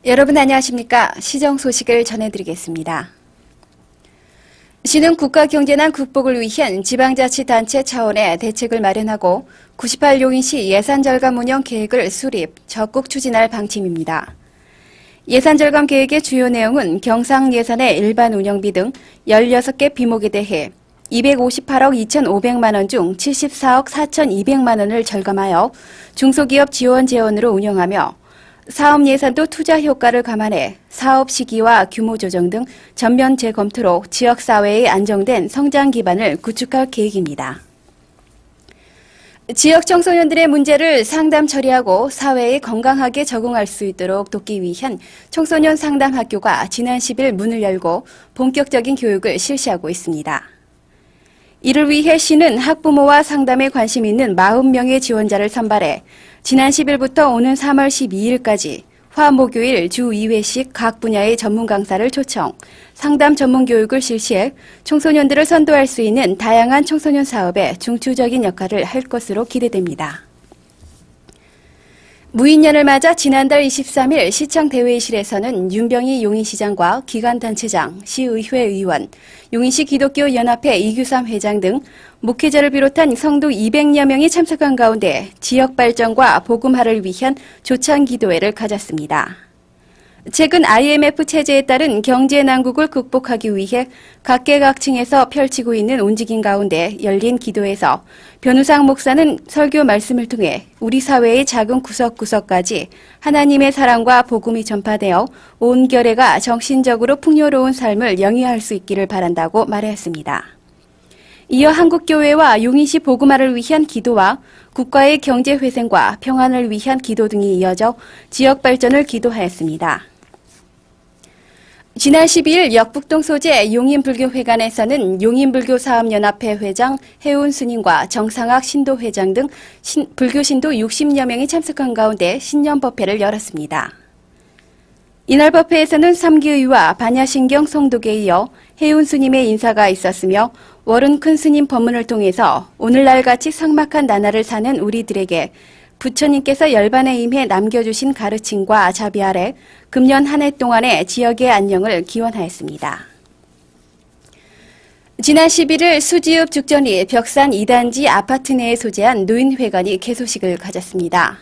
여러분 안녕하십니까? 시정 소식을 전해드리겠습니다. 시는 국가경제난 극복을 위한 지방자치단체 차원의 대책을 마련하고 98 용인시 예산절감 운영 계획을 수립, 적극 추진할 방침입니다. 예산절감 계획의 주요 내용은 경상 예산의 일반 운영비 등 16개 비목에 대해 258억 2,500만 원 중 74억 4,200만 원을 절감하여 중소기업 지원 재원으로 운영하며 사업 예산도 투자 효과를 감안해 사업 시기와 규모 조정 등 전면 재검토로 지역사회의 안정된 성장 기반을 구축할 계획입니다. 지역 청소년들의 문제를 상담 처리하고 사회에 건강하게 적응할 수 있도록 돕기 위한 청소년 상담 학교가 지난 10일 문을 열고 본격적인 교육을 실시하고 있습니다. 이를 위해 시는 학부모와 상담에 관심 있는 40명의 지원자를 선발해 지난 10일부터 오는 3월 12일까지 화, 목요일 주 2회씩 각 분야의 전문 강사를 초청, 상담 전문 교육을 실시해 청소년들을 선도할 수 있는 다양한 청소년 사업에 중추적인 역할을 할 것으로 기대됩니다. 무인년을 맞아 지난달 23일 시청 대회의실에서는 윤병희 용인시장과 기관단체장, 시의회 의원, 용인시 기독교연합회 이규삼 회장 등 목회자를 비롯한 성도 200여 명이 참석한 가운데 지역 발전과 복음화를 위한 조찬 기도회를 가졌습니다. 최근 IMF 체제에 따른 경제 난국을 극복하기 위해 각계각층에서 펼치고 있는 움직임 가운데 열린 기도에서 변우상 목사는 설교 말씀을 통해 우리 사회의 작은 구석구석까지 하나님의 사랑과 복음이 전파되어 온 결의가 정신적으로 풍요로운 삶을 영위할 수 있기를 바란다고 말했습니다. 이어 한국교회와 용인시 복음화를 위한 기도와 국가의 경제 회생과 평안을 위한 기도 등이 이어져 지역 발전을 기도하였습니다. 지난 12일 역북동 소재 용인불교회관에서는 용인불교사업연합회 회장 해운 스님과 정상학 신도회장 등 불교 신도 60여 명이 참석한 가운데 신년법회를 열었습니다. 이날 법회에서는 삼기의와 반야신경 성독에 이어 해운 스님의 인사가 있었으며 월은 큰 스님 법문을 통해서 오늘날같이 삭막한 나날을 사는 우리들에게 부처님께서 열반에 임해 남겨주신 가르침과 자비 아래 금년 한 해 동안의 지역의 안녕을 기원하였습니다. 지난 11일 수지읍 죽전리 벽산 2단지 아파트 내에 소재한 노인회관이 개소식을 가졌습니다.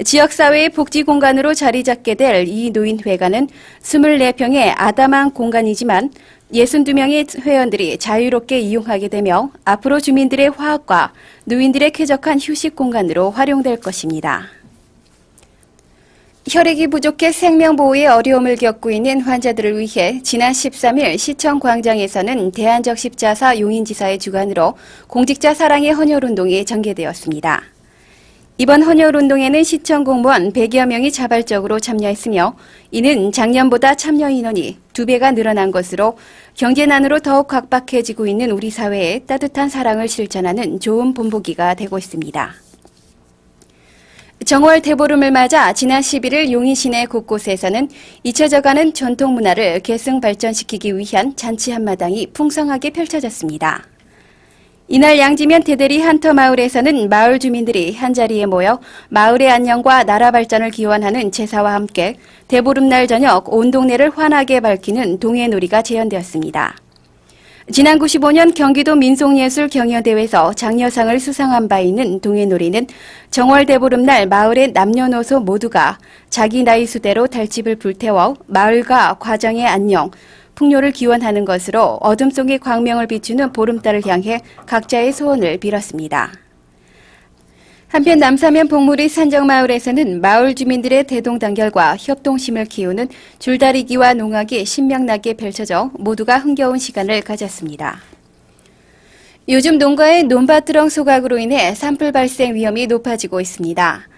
지역사회의 복지공간으로 자리 잡게 될 이 노인회관은 24평의 아담한 공간이지만 62명의 회원들이 자유롭게 이용하게 되며 앞으로 주민들의 화합과 노인들의 쾌적한 휴식 공간으로 활용될 것입니다. 혈액이 부족해 생명보호에 어려움을 겪고 있는 환자들을 위해 지난 13일 시청 광장에서는 대한적십자사 용인지사의 주관으로 공직자 사랑의 헌혈운동이 전개되었습니다. 이번 헌혈운동에는 시청 공무원 100여 명이 자발적으로 참여했으며 이는 작년보다 참여 인원이 2배가 늘어난 것으로 경제난으로 더욱 각박해지고 있는 우리 사회에 따뜻한 사랑을 실천하는 좋은 본보기가 되고 있습니다. 정월 대보름을 맞아 지난 11일 용인 시내 곳곳에서는 잊혀져가는 전통 문화를 계승 발전시키기 위한 잔치 한마당이 풍성하게 펼쳐졌습니다. 이날 양지면 대대리 한터마을에서는 마을 주민들이 한자리에 모여 마을의 안녕과 나라 발전을 기원하는 제사와 함께 대보름날 저녁 온 동네를 환하게 밝히는 동해놀이가 재현되었습니다. 지난 95년 경기도 민속예술경연대회에서 장려상을 수상한 바 있는 동해놀이는 정월 대보름날 마을의 남녀노소 모두가 자기 나이 수대로 달집을 불태워 마을과 과정의 안녕, 풍요를 기원하는 것으로 어둠 속의 광명을 비추는 보름달을 향해 각자의 소원을 빌었습니다. 한편 남사면 복무리 산정마을에서는 마을 주민들의 대동단결과 협동심을 키우는 줄다리기와 농악이 신명나게 펼쳐져 모두가 흥겨운 시간을 가졌습니다. 요즘 농가의 논밭드렁 소각으로 인해 산불 발생 위험이 높아지고 있습니다.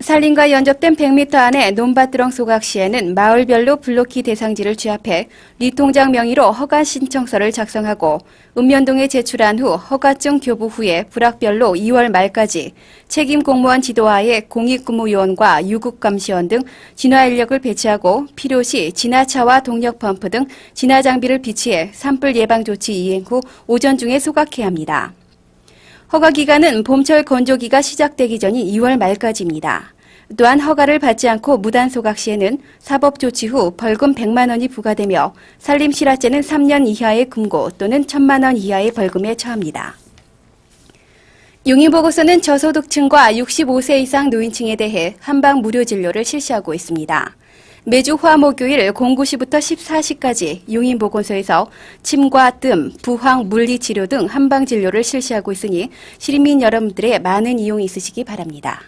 산림과 연접된 100m 안의 논밭드렁 소각 시에는 마을별로 블로키 대상지를 취합해 리통장 명의로 허가 신청서를 작성하고 읍면동에 제출한 후 허가증 교부 후에 부락별로 2월 말까지 책임 공무원 지도하에 공익근무요원과 유급감시원 등 진화 인력을 배치하고 필요시 진화차와 동력 펌프 등 진화 장비를 비치해 산불 예방 조치 이행 후 오전 중에 소각해야 합니다. 허가 기간은 봄철 건조기가 시작되기 전인 2월 말까지입니다. 또한 허가를 받지 않고 무단 소각 시에는 사법 조치 후 벌금 100만 원이 부과되며 산림실화죄는 3년 이하의 금고 또는 1,000만 원 이하의 벌금에 처합니다. 용인보건소는 저소득층과 65세 이상 노인층에 대해 한방 무료 진료를 실시하고 있습니다. 매주 화, 목요일 09시부터 14시까지 용인보건소에서 침과 뜸, 부항, 물리치료 등 한방 진료를 실시하고 있으니 시민 여러분들의 많은 이용이 있으시기 바랍니다.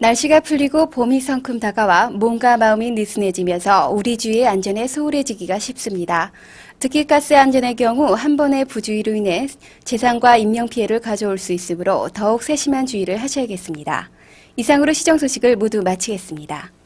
날씨가 풀리고 봄이 성큼 다가와 몸과 마음이 느슨해지면서 우리 주위의 안전에 소홀해지기가 쉽습니다. 특히 가스 안전의 경우 한 번의 부주의로 인해 재산과 인명피해를 가져올 수 있으므로 더욱 세심한 주의를 하셔야겠습니다. 이상으로 시정 소식을 모두 마치겠습니다.